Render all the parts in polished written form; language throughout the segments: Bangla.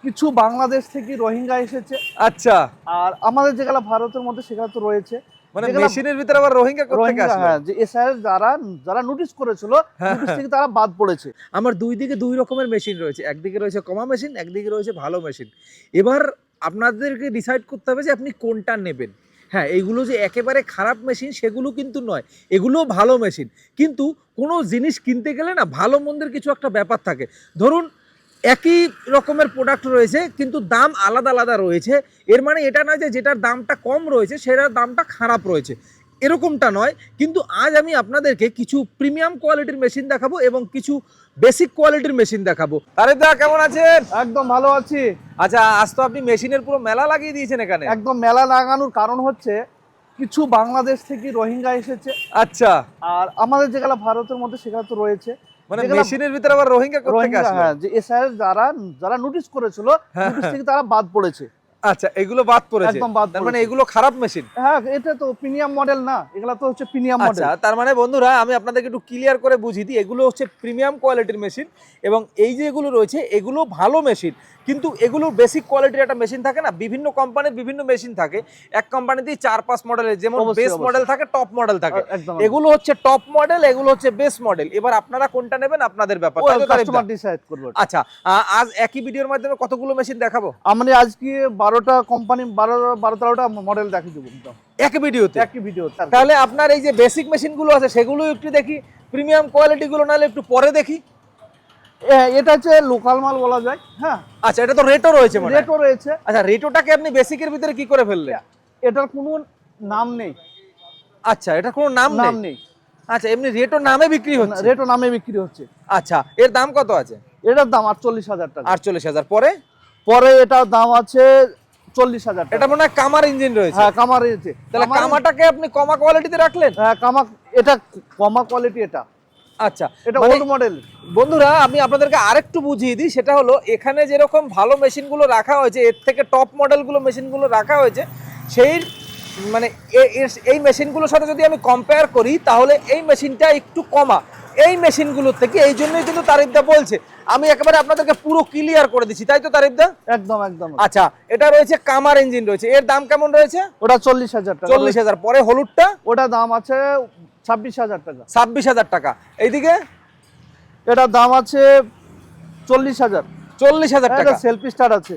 কিছু বাংলাদেশ থেকে রোহিঙ্গা এসেছে। আচ্ছা, আর আমাদের যেগুলো ভারতের মধ্যে সেখানে তো রয়েছে, মানে মেশিনের ভিতরে আবার রোহিঙ্গা কোথা থেকে আসলো? হ্যাঁ, যে এসআইএস যারা নোটিশ করেছিল, নোটিশ থেকে তারা বাদ পড়েছে। আমার দুই দিকে দুই রকমের মেশিন রয়েছে, একদিকে রয়েছে কমা মেশিন, একদিকে রয়েছে ভালো মেশিন। এবার আপনাদেরকে ডিসাইড করতে হবে যে আপনি কোনটা নেবেন। হ্যাঁ, এইগুলো যে একেবারে খারাপ মেশিন সেগুলো কিন্তু নয়, এগুলো ভালো মেশিন। কিন্তু কোনো জিনিস কিনতে গেলে না ভালো মন্দের কিছু একটা ব্যাপার থাকে। ধরুন একই রকমের প্রোডাক্ট রয়েছে কিন্তু দাম আলাদা আলাদা রয়েছে, এর মানে এটা নয় যে যেটার দামটা কম রয়েছে সেটার দামটা খারাপ রয়েছে, এরকমটা নয়। কিন্তু আজ আমি আপনাদেরকে কিছু প্রিমিয়াম কোয়ালিটির মেশিন দেখাবো এবং কিছু বেসিক কোয়ালিটির মেশিন দেখাবো। আরে দা, কেমন আছেন? একদম ভালো আছি। আচ্ছা, আজ তো আপনি মেশিনের পুরো মেলা লাগিয়ে দিয়েছেন এখানে। একদম মেলা লাগানোর কারণ হচ্ছে কিছু বাংলাদেশ থেকে রোহিঙ্গা এসেছে। আচ্ছা, আর আমাদের যেগুলো ভারতের মধ্যে সেখানে তো রয়েছে, মানে মেশিনের ভিতরে আবার রোহিঙ্গা কোথা থেকে আসলো? হ্যাঁ, যে এসআইএস যারা নোটিশ করেছিল, নোটিশ থেকে তারা বাদ পড়েছে। আচ্ছা, এগুলো বাদ পড়েছে, একদম বাদ তার মানে পড়েছে। এগুলো খারাপ মেশিন? হ্যাঁ, এটা তো প্রিমিয়াম মডেল না, এগুলা তো হচ্ছে প্রিমিয়াম মডেল। আচ্ছা, তার মানে বন্ধুরা আমি আপনাদেরকে একটু ক্লিয়ার করে বুঝিয়ে দিই, এগুলো হচ্ছে প্রিমিয়াম কোয়ালিটির মেশিন এবং এই যে এগুলো রয়েছে এগুলো ভালো মেশিন। কিন্তু এগুলোর বেসিক কোয়ালিটির একটা মেশিন থাকে না, বিভিন্ন কোম্পানির বিভিন্ন মেশিন থাকে, এক কোম্পানিতেই 4-5 মডেলের, যেমন বেস মডেল থাকে, টপ মডেল থাকে। এগুলো হচ্ছে টপ মডেল, এগুলো হচ্ছে বেস মডেল। এবার আপনারা কোনটা নেবেন আপনাদের ব্যাপার, কাস্টমার ডিসাইড করবে। আচ্ছা, আজ একই ভিডিওর মাধ্যমে কতগুলো মেশিন দেখাবো? আমরা আজকে 12টা কোম্পানি 12-13টা মডেল দেখিয়ে দেবো একদম একই ভিডিওতে। একই ভিডিও। তাহলে আপনার এই যে বেসিক মেশিনগুলো আছে সেগুলো একটু দেখি, প্রিমিয়াম কোয়ালিটি গুলো নাহলে একটু পরে দেখি। এটা হচ্ছে লোকাল মাল বলা যায়। হ্যাঁ, আচ্ছা, এটা তো রেটও রয়েছে, মানে রেটও রয়েছে। আচ্ছা, রেটোটাকে আপনি বেসিকের ভিতরে কি করে ফেললেন? এটার কোনো নাম নেই। আচ্ছা, এটা কোনো নাম নেই। আচ্ছা, এমনি রেটো নামে বিক্রি হচ্ছে? রেটও নামে বিক্রি হচ্ছে। আচ্ছা, এর দাম কত আছে? এটার দাম 48,000 টাকা। 48,000। পরে এটার দাম আছে 40,000 টাকা। এটা মনে হয় কামার ইঞ্জিন রয়েছে। হ্যাঁ, কামার রয়েছে। তাহলে কামাটাকে আপনি কমা কোয়ালিটিতে রাখলেন? হ্যাঁ, এটা কমা কোয়ালিটি। এটা আচ্ছা, এটা ওল্ড মডেল। বন্ধুরা আমি আপনাদেরকে আরেকটু বুঝিয়ে দিই, সেটা হলো এখানে যেরকম ভালো মেশিনগুলো রাখা হয়েছে, এর থেকে টপ মডেলগুলো মেশিনগুলো রাখা হয়েছে, সেই মানে এই মেশিনগুলোর সাথে যদি আমি কম্পেয়ার করি তাহলে এই মেশিনটা একটু কমা এই মেশিনগুলোর থেকে। এই জন্যই কিন্তু তারিফদা বলছে, আমি একেবারে আপনাদেরকে পুরো ক্লিয়ার করে দিচ্ছি, তাই তো তারিফদা? একদম একদম। আচ্ছা, এটা রয়েছে কামার ইঞ্জিন রয়েছে, এর দাম কেমন রয়েছে? ওটা 40,000 টাকা। 40,000। পরে হলুদটা, ওটা দাম আছে 26,000 টাকা। 26,000 টাকা। এইদিকে এটার দাম আছে 40,000। 40,000 টাকা। সেলফ স্টার্ট আছে।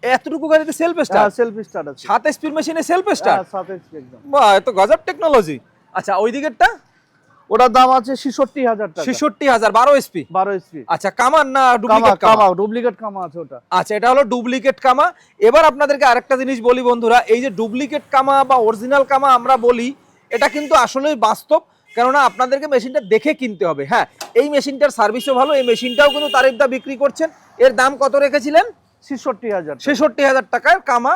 এতটুকু গাড়িতে সেলফ স্টার্ট? সেলফ স্টার্ট আছে। 7 স্পিড মেশিনে সেলফ স্টার্ট? হ্যাঁ, 7 স্পিড একদম। বাহ, এত গজব টেকনোলজি। আচ্ছা, ওই দিকেরটা? ওটার দাম আছে 66,000 টাকা। 66,000, 12 এসপি? 12 স্পিড। আচ্ছা, কামার না ডুপ্লিকেট কামা? ডুপ্লিকেট কামা আছে ওটা। আচ্ছা, এটা হলো ডুপ্লিকেট কামা। এবার আপনাদেরকে আরেকটা জিনিস বলি বন্ধুরা, এই যে ডুপ্লিকেট কামা বা অরিজিনাল কামা আমরা বলি, এটা কিন্তু আসলেই বাস্তব, কেননা আপনাদেরকে মেশিনটা দেখে কিনতে হবে। হ্যাঁ, এই মেশিনটার সার্ভিসও ভালো, এই মেশিনটাও কিন্তু তারিফদা বিক্রি করছেন। এর দাম কত রেখেছিলেন? 66,000। 66,000 টাকার কামা।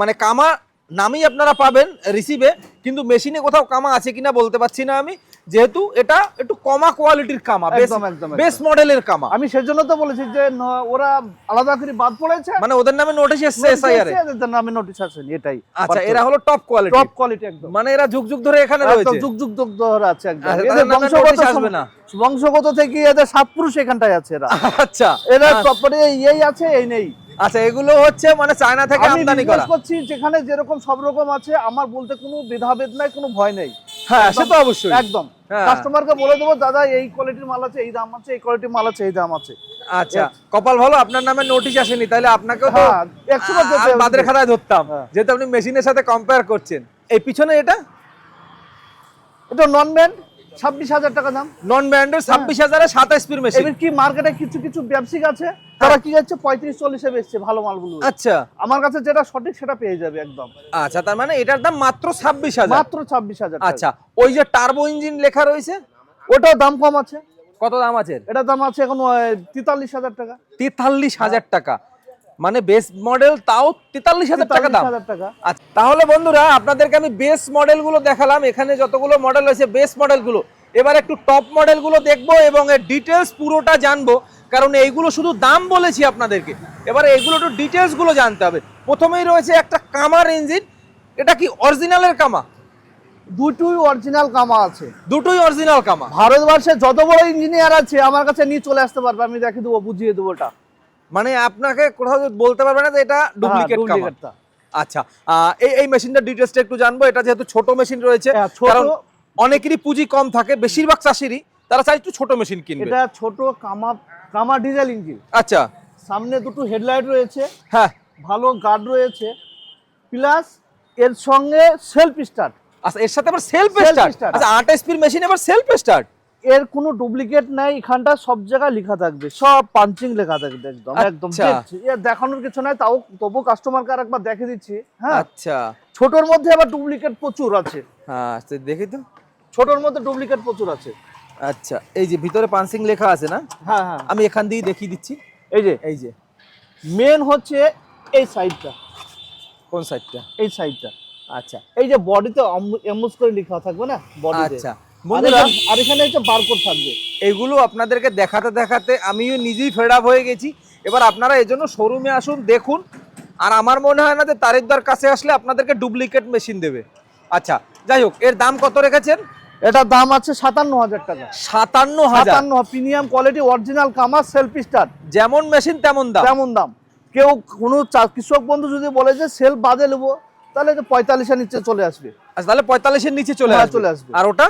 মানে কামা নামই আপনারা পাবেন রিসিভে, কিন্তু মেশিনে কোথাও কামা আছে কিনা বলতে পারছি না আমি, যেহেতু এটা একটু কমা কোয়ালিটির কামা, বেস মডেলের কামা। আমি সেজন্য তো বলেছি যে ওরা আলাদা করে বাদ পড়েছে, মানে ওদের নামে নোটিশ এসেছে এসআইআর এ? এদের নামে নোটিশ আসেনি, এটাই। আচ্ছা, এরা হলো টপ কোয়ালিটি। টপ কোয়ালিটি একদম। মানে এরা যুগ যুগ ধরে এখানে রয়েছে? যুগ যুগ ধরে আছে একদম। এদের বংশগত আসবে না? বংশগত থেকে এদের 7 পুরুষ এখানটায় আছে এরা। আচ্ছা, এরা প্রপার্টি এই আছে এই নেই। আচ্ছা, এগুলো হচ্ছে মানে চায়না থেকে আমদানি করা? আমি করছি যেখানে যেরকম সব রকম আছে, আমার বলতে কোনো ভেদাভেদ নাই, কোনো ভয় নাই। হ্যাঁ, সে তো অবশ্যই। একদম কাস্টমারকে বলে দেবো, দাদা এই কোয়ালিটির মাল আছে, এই দাম আছে, এই কোয়ালিটির মাল আছে, এই দাম আছে। আচ্ছা, কপাল ভালো আপনার নামে নোটিশ আসেনি, তাহলে আপনাকেও তো বাদের খাতায় ধরতাম, যেহেতু আপনি মেশিনের সাথে কম্পেয়ার করছেন। এই পিছনে এটা নন ব্র্যান্ড, 26,000 টাকা দাম। নন ব্র্যান্ডের 26,000 এ 7 স্পিড মেশিন। এবার কি মার্কেটে কিছু কিছু ব্যবসায়িক আছে তারা কি যাচ্ছে 35-40 এ বেচছে ভালো মালগুলো। আচ্ছা, আমার কাছে যেটা সঠিক সেটা পেয়ে যাবে একদম। আচ্ছা, তার মানে এটার দাম মাত্র 26,000? মাত্র 26,000। আচ্ছা, ওই যে টার্বো ইঞ্জিন লেখা রয়েছে ওটাও দাম কম আছে। কত দাম আছে? এটার দাম আছে এখন 43,000 টাকা। 43,000 টাকা, মানে বেস মডেল তাও 43,000 টাকা দাম। আচ্ছা, তাহলে বন্ধুরা আপনাদেরকে আমি বেস মডেলগুলো দেখালাম, এখানে যতগুলো মডেল রয়েছে বেস মডেলগুলো। এবার একটু টপ মডেলগুলো দেখবো এবং এর ডিটেলস পুরোটা জানবো, কারণ এইগুলো শুধু দাম বলেছি আপনাদেরকে, এবার এইগুলো একটু ডিটেলস গুলো জানতে হবে। প্রথমেই রয়েছে একটা কামার ইঞ্জিন, এটা কি অরিজিনালের কামা? দুটোই অরিজিনাল কামা আছে। দুটোই অরিজিনাল কামা? ভারতবর্ষে যত বড় ইঞ্জিনিয়ার আছে আমার কাছে নিয়ে চলে আসতে পারবে, আমি দেখিয়ে দেবো, বুঝিয়ে দেবো। এটা মানে আপনাকে কোথাও বলতে পারবে না যে এটা ডুপ্লিকেট কামার। ডুপ্লিকেটটা। আচ্ছা, এই মেশিনটার ডিটেইলসটা একটু জানবো। এটা যেহেতু ছোট মেশিন রয়েছে, হ্যাঁ, ছোট। কারণ অনেকেরই পুঁজি কম থাকে, বেশিরভাগ চাষিরই তারা চায় একটু ছোট মেশিন কিনবে। এটা ছোট কামা ডিজেল ইঞ্জিন। আচ্ছা, সামনে দুটো হেডলাইট রয়েছে, হ্যাঁ, ভালো গার্ড রয়েছে, প্লাস এর সঙ্গে সেলফ স্টার্ট। আচ্ছা, এর সাথে আবার সেলফ Self স্টার্ট। start। আচ্ছা, 8 এসপির মেশিন আবার সেলফ স্টার্ট। এর কোনো ডুপ্লিকেট নাই, এখানটা সব জায়গায় লেখা থাকবে, সব পাঞ্চিং লেখা থাকবে, একদম একদম আচ্ছা। এর দেখানোর কিছু নাই, তবু কাস্টমারকে আর একবার দেখে দিচ্ছি। হ্যাঁ, আচ্ছা, ছোটর মধ্যে আবার ডুপ্লিকেট প্রচুর আছে। হ্যাঁ, দেখি তো। ছোটর মধ্যে ডুপ্লিকেট প্রচুর আছে। আচ্ছা, এই যে ভিতরে পাঞ্চিং লেখা আছে না? হ্যাঁ হ্যাঁ, আমি এখান দিয়ে দেখিয়ে দিচ্ছি। এই যে মেন হচ্ছে এই সাইডটা। কোন সাইডটা? এই সাইডটা। আচ্ছা, এই যে বডিতে এমবস করে লেখা থাকবে না বডিতে। আচ্ছা বন্ধুরা, আর এখানে একটা বারকোড থাকবে। এগুলো আপনাদেরকে দেখাতে দেখাতে আমিও নিজেই ফেড আপ হয়ে গেছি। এবার আপনারা এজন্য শোরুমে আসুন, দেখুন। আর আমার মনে হয় না যে তারিকদার কাছে আসলে আপনাদেরকে ডুপ্লিকেট মেশিন দেবে। আচ্ছা, যাই হোক, এর দাম কত রেখেছেন? এটার দাম আছে 57,000 টাকা। 57,000। 57, প্রিমিয়াম কোয়ালিটি, অরিজিনাল কামার, সেলফ স্টার্ট। যেমন মেশিন তেমন দাম। তেমন দাম। কেউ কোনো কৃষক বন্ধু যদি বলে যে সেলফ বাদে নেবো, তাহলে 45 এর নিচে চলে আসবে। আচ্ছা, তাহলে 45 এর নিচে চলে হ্যাঁ, আসবে। চলে আসবে। আর ওটা?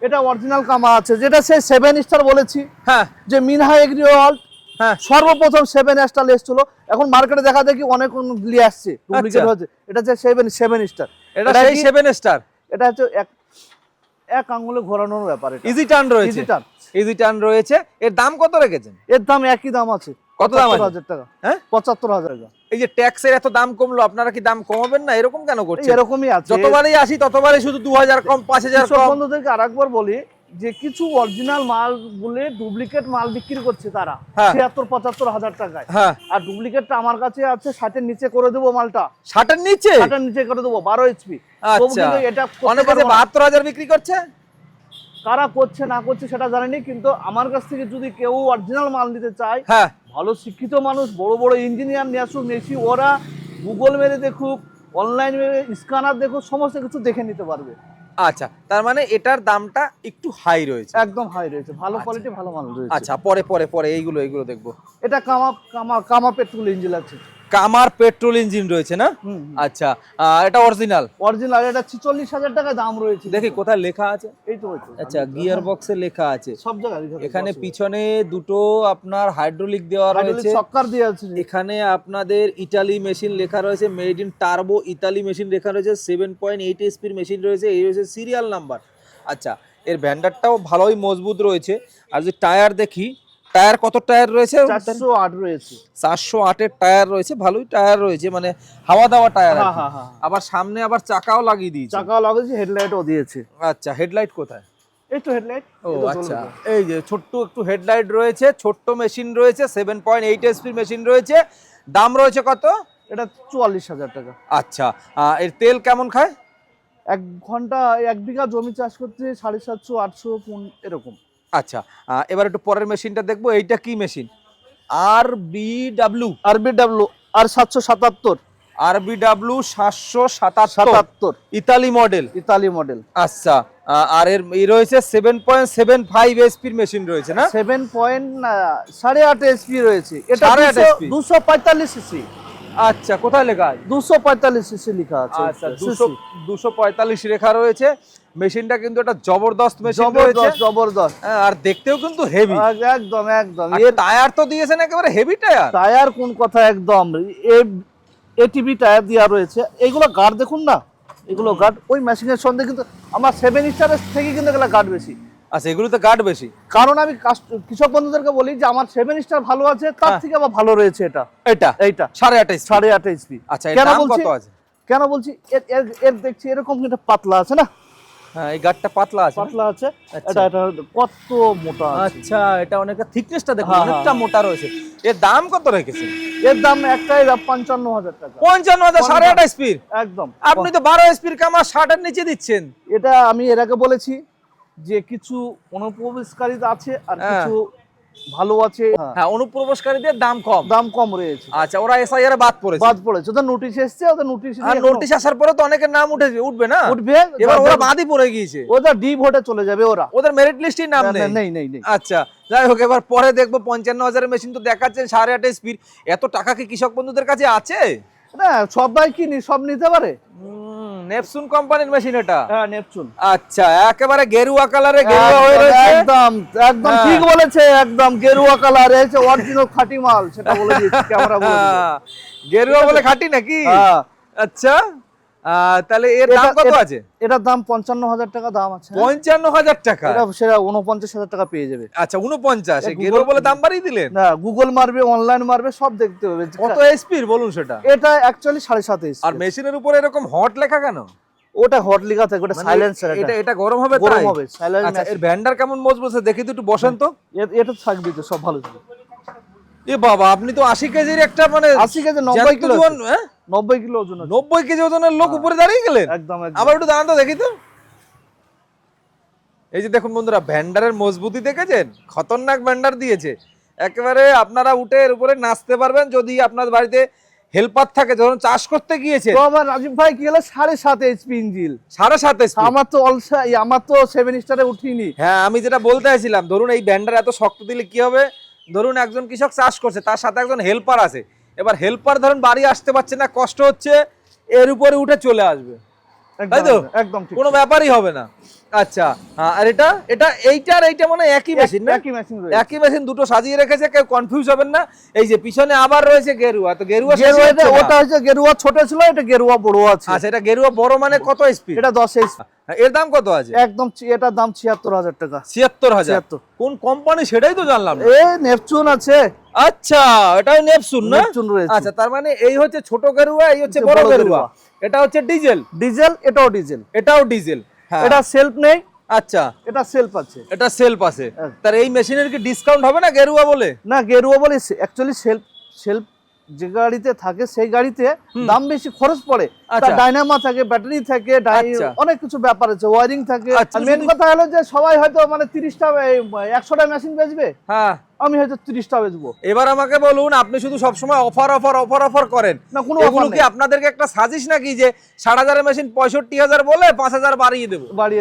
এটা অরিজিনাল কামা আছে, যেটা সেই 7 স্টার বলেছি, হ্যাঁ যে মিনহা এগ্রি ওয়ার্ল্ড হ্যাঁ, সর্বপ্রথম 7 স্টার এসেছিল। এখন মার্কেটে দেখা দেখি অনেক নিয়ে আসছে, ডুপ্লিকেট আচ্ছা। হচ্ছে। এটা হচ্ছে 7 স্টার। এটা সেই 7 স্টার। এটা হচ্ছে এক আঙ্গুলে ঘোরানোর ব্যাপার। ইজি টার্ন রয়েছে। Easy turn. ইজি টার্ন রয়েছে। এর দাম কত রেখেছেন? এর দাম একই দাম আছে। কত দাম আছে? 75,000 টাকা। হ্যাঁ, 75,000 টাকা। এই যে ট্যাক্সের এত দাম কমলো, আপনারা কি দাম কমাবেন না? এরকম কেন করছেন? এরকমই আছে। যতবারই আসি ততবারই শুধু 2000 কম, 5000 কৃষক কম। বন্ধুদেরকে আরেকবার বলি যে কিছু অরিজিনাল মাল বলে ডুপ্লিকেট মাল বিক্রি করছে তারা হ্যাঁ। 76-75,000 টাকায়। হ্যাঁ, আর ডুপ্লিকেটটা আমার কাছে আছে 60 এর নিচে করে দেবো মালটা। 60 এর নিচে? 60 এর নিচে করে দেবো, 12 এইচপি। আচ্ছা, এটা অনেকে যে 72,000 বিক্রি করছে। কারা করছে না করছে সেটা জানিনি, কিন্তু আমার কাছ থেকে যদি কেউ অরিজিনাল মাল নিতে চায়, হ্যাঁ, ভালো শিক্ষিত মানুষ, বড় বড় ইঞ্জিনিয়ার নিয়ে আসুক, মেশি ওরা গুগল মেরে দেখুক, অনলাইন মেরে স্ক্যানার দেখুক, সমস্ত কিছু দেখে নিতে পারবে। আচ্ছা, তার মানে এটার দামটা একটু হাই রয়েছে। একদম হাই রয়েছে, ভালো কোয়ালিটি, ভালো মাল রয়েছে। আচ্ছা, পরে পরে পরে এইগুলো দেখবো। এটা কামা পেট্রোল ইঞ্জিন আছে। কামার পেট্রোল ইঞ্জিন রয়েছে না? আচ্ছা, এটা অরিজিনাল। অরিজিনাল। এটা 46,000 টাকা দাম রয়েছে। দেখি কোথায় লেখা আছে। এই তো হচ্ছে। আচ্ছা, গিয়ার বক্সে লেখা আছে সব জায়গায় লেখা আছে। এখানে। পিছনে দুটো আপনার হাইড্রোলিক দেওয়া রয়েছে। সক্কার দিয়ে আছে। এখানে আপনাদের ইতালি মেশিন লেখা রয়েছে, made in turbo Italy machine লেখা রয়েছে, 7.8 এসপির মেশিন রয়েছে। এই রয়েছে সিরিয়াল নাম্বার। আচ্ছা, এর ভ্যান্ডারটাও ভালোই মজবুত রয়েছে। আর যদি টায়ার দেখি, টায়ার কত টায়ার রয়েছে? 408 রয়েছে। 408 এর টায়ার রয়েছে, ভালোই টায়ার রয়েছে, মানে হাওয়া দাওয়া টায়ার। হ্যাঁ হ্যাঁ হ্যাঁ। আবার সামনে আবার চাকাও লাগিয়ে দিয়েছে। চাকাও লাগিয়েছে, হেডলাইটও দিয়েছে। আচ্ছা, হেডলাইট কোথায়? এই তো হেডলাইট। ও আচ্ছা, এই যে ছোট্ট একটু হেডলাইট রয়েছে, ছোট্ট মেশিন রয়েছে, 7.8 এসপি মেশিন রয়েছে। দাম রয়েছে কত? এটা 44,000 টাকা। আচ্ছা, এর তেল কেমন খায়? 1 ঘন্টা 1 বিঘা জমি চাষ করতে 750-800 এরকম। আচ্ছা, এবার একটু পরের মেশিনটা দেখবো। এইটা কি মেশিন? RBW আর 777 RBW 777 Italy model. Italy model. আচ্ছা, আর এর রয়েছে 7.75 এসপির মেশিন রয়েছে না? 7.8 এসপি রয়েছে। এটা 8.5 HP 245 সিসি। আচ্ছা, কোথায় লেখা আছে? 245 সিসি লেখা আছে। আচ্ছা, 245 লেখা রয়েছে। মেশিনটা কিন্তু একটা জবরদস্ত মেশিন রয়েছে। জবরদস্ত। আর দেখতেও কিন্তু হেভি। একদম একদম। এর টায়ার তো দিয়েছেন একেবারে হেভি টায়ার। টায়ার কোন কথা, একদম এটিভি টায়ার দেওয়া রয়েছে। এইগুলো গার্ড দেখুন না, এগুলো গার্ড ওই মেশিনের সঙ্গে কিন্তু আমার 7 স্টারের থেকে কিন্তু এগুলো গার্ড বেশি। আচ্ছা, এগুলো তো গার্ড বেশি। কারণ আমি কৃষক বন্ধুদেরকে বলি যে আমার 7 স্টার ভালো আছে, তার থেকে আবার ভালো রয়েছে এটা। এইটা 8.5 এসপি। আচ্ছা, এর দাম কত আছে? কেন বলছি, এর দেখছি এরকম কিন্তু পাতলা আছে না। হ্যাঁ, এই গার্ডটা পাতলা আছে। পাতলা আছে। আচ্ছা। এটা কত মোটা আছে। আচ্ছা, এটা অনেকটা থিকনেসটা দেখুন, হ্যাঁ, অনেকটা মোটা রয়েছে। এর দাম কত রেখেছেন? এর দাম একটাই 55,000 টাকা। 55,000 8.5 এসপির? একদম। আপনি তো 12 এসপির কামা 60 এর নিচে দিচ্ছেন। এটা আমি এর আগে বলেছি যে কিছু অনুপ্রবেশকারী আছে আর কিছু ভালো আছে। হ্যাঁ, অনুপ্রবেশকারীদের দাম কম। দাম কম রয়েছে। আচ্ছা, ওরা এসআইআর এ বাদ পড়েছে। বাদ পড়েছে, ওদের নোটিশ এসছে, ওদের নোটিশ আর নোটিশ আসার পরে তো অনেকের নাম উঠবে না? উঠবে। এবার ওরা বাদই পড়ে গিয়েছে। ওদের ডি ভোটে চলে যাবে ওরা। ওদের মেরিট লিস্টেই নাম নেই। নেই নেই নেই। আচ্ছা, যাই হোক, এবার পরে দেখবো 55,000 মেশিন তো দেখাচ্ছেন 8.5 স্পিড। এত টাকা কি কৃষক বন্ধুদের কাছে আছে? না, সবাই কি সব নিতে পারে? নেপচুন কোম্পানির মেশিন এটা। হ্যাঁ, নেপচুন। আচ্ছা, একেবারে গেরুয়া কালারে গেরুয়া হয়ে রয়েছে। একদম একদম ঠিক বলেছে, একদম গেরুয়া কালার এসে অরিজিনাল খাঁটি মাল, সেটা বলে দিচ্ছি, ক্যামেরা বলে দিচ্ছে। গেরুয়া বলে খাঁটি নাকি? হ্যাঁ। আচ্ছা, তাহলে এর দাম কত আছে? এটার দাম 55,000 টাকা দাম আছে। 55,000 টাকা? এটা সেটা 49,000 টাকা পেয়ে যাবে। আচ্ছা, 49। গেরুয়া বলে দাম বাড়িয়ে দিলেন? না, গুগল মারবে, অনলাইন মারবে, সব দেখতে হবে। কত এসপি বলুন সেটা? এটা অ্যাকচুয়ালি 7.5 আর মেশিনের উপরে এরকম হট লেখা কেন? ওটা হট লেখা থাকে, ওটা সাইলেন্সার। এটা গরম হবে? গরম হবে, সাইলেন্স। আচ্ছা, এর ভ্যান্ডার কেমন মজবুত আছে দেখি তো, একটু বসেন তো। এটা থাকবে তো, সব ভালো থাকবে। এ বাবা, আপনি তো 80 কেজির একটা, মানে 80 কেজি 90 কিলো, 90 কিলো ওজন আছে। 90 কেজি ওজনের লোক উপরে দাঁড়িয়ে গেলেন? একদম একদম। আবার একটু দাঁড়ান তো দেখি তো। এই যে দেখুন বন্ধুরা, ভ্যান্ডারের মজবুতি দেখেছেন? খতরনাক ভ্যান্ডার দিয়েছে। একেবারে আপনারা উঠে এর উপরে নাচতে পারবেন। যদি আপনার বাড়িতে হেল্পার থাকে, যখন চাষ করতে গিয়েছে। তো আমার রাজীব ভাই কি হলো, 7.5 এইচপি ইঞ্জিন। 7.5 স্পিড? আমার তো 7 স্টারে উঠিনি। হ্যাঁ, আমি যেটা বলতে চাইছিলাম, ধরুন এই ভ্যান্ডার এত শক্ত দিলে কি হবে? ধরুন একজন কৃষক চাষ করছে, তার সাথে একজন হেল্পার আছে। এবার হেল্পার ধরুন বাড়ি আসতে পারছে না, কষ্ট হচ্ছে, এর উপরে উঠে চলে আসবে, তাই তো? একদম ঠিক, কোনো ব্যাপারই হবে না। আচ্ছা, আর এইটা মানে একই মেশিন না? একই মেশিন রয়েছে। একই মেশিন, দুটো সাজিয়ে রেখেছে, কেউ কনফিউজ হবেন না। এই যে পিছনে আবার রয়েছে গেরুয়া, তো গেরুয়া ওটা হচ্ছে গেরুয়া ছোট ছিল, এটা গেরুয়া বড় আছে। আচ্ছা, এটা গেরুয়া বড়, মানে কত স্পিড? এটা 10 এইচপি। এর দাম কত আছে? একদম এটার দাম 76,000 টাকা। 76,000? কোন কোম্পানি সেটাই তো জানলাম না। নেপচুন আছে। আচ্ছা, এটাও নেপচুন না? নেপচুন রয়েছে। আচ্ছা, তার মানে এই হচ্ছে ছোট গেরুয়া, এই হচ্ছে বড় গেরুয়া। এটা হচ্ছে ডিজেল। এটাও ডিজেল। এটাও ডিজেল। এটা সেলফ নেই। আচ্ছা, এটা সেলফ আছে। এটা সেলফ আছে। তার এই মেশিনের কি ডিসকাউন্ট হবে না গেরুয়া বলে? না, গেরুয়া বলে অ্যাকচুয়ালি সেলফ যে গাড়িতে থাকে সেই গাড়িতে দাম বেশি খরচ পড়ে। তার ডাইনামা থাকে, ব্যাটারি থাকে, অনেক কিছু ব্যাপার আছে, ওয়ারিং থাকে। মেন কথা হলো যে সবাই হয়তো মানে 30টা 100টা মেশিন বেচবে, হ্যাঁ, আমি হয়তো 30টা বেচবো। এবার আমাকে বলুন, আপনি শুধু সবসময় অফার করেন না, কোনো এগুলো কি আপনাদেরকে একটা সাজিশ নাকি যে 60,000 এর মেশিন 65,000 বলে 5,000 বাড়িয়ে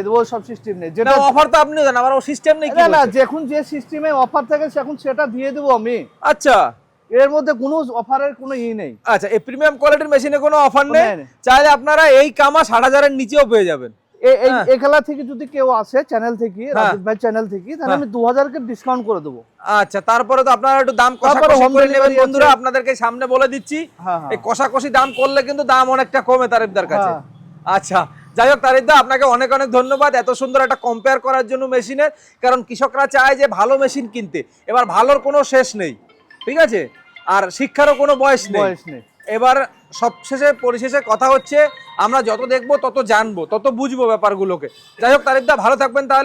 দেবো? সব সিস্টেম নেই। যেটা অফার তো আপনিও জানেন, আমার ও সিস্টেম নেই। না, যখন যে সিস্টেমে অফার থাকে এখন সেটা দিয়ে দেবো আমি। আচ্ছা, এর মধ্যে কোনো অফারের কোনো নেই। আচ্ছা, এই প্রিমিয়াম কোয়ালিটির মেশিনে কোনো অফার নেই। চাইলে আপনারা এই কামা 60,000 এর নিচেও পেয়ে যাবেন। এই খেলা থেকে যদি কেউ আসে চ্যানেল থেকে, রাজীব ভাই চ্যানেল থেকে, তাহলে আমি 2000 কে ডিসকাউন্ট করে দেবো। আচ্ছা, তারপরে তো আপনারা একটু দাম কষাকষি করে নেবেন বন্ধুরা, আপনাদেরকে সামনে বলে দিচ্ছি। এই কষাকষি দাম করলে কিন্তু দাম অনেকটা কমে তারিফদার কাছে। আচ্ছা, যাই হোক তারিফদা, আপনাকে অনেক অনেক ধন্যবাদ এত সুন্দর একটা কম্পেয়ার করার জন্য মেশিনের। কারণ কৃষকরা চায় যে ভালো মেশিন কিনতে, এবার ভালোর কোনো শেষ নেই, ঠিক আছে? আর শিক্ষারও কোনো বয়স নেই। এবার সবশেষে পরিশেষে কথা হচ্ছে, আমরা যত দেখবো তত জানবো, তত বুঝবো ব্যাপারগুলোকে। যাই হোক তারিফদা, ভালো থাকবেন তাহলে।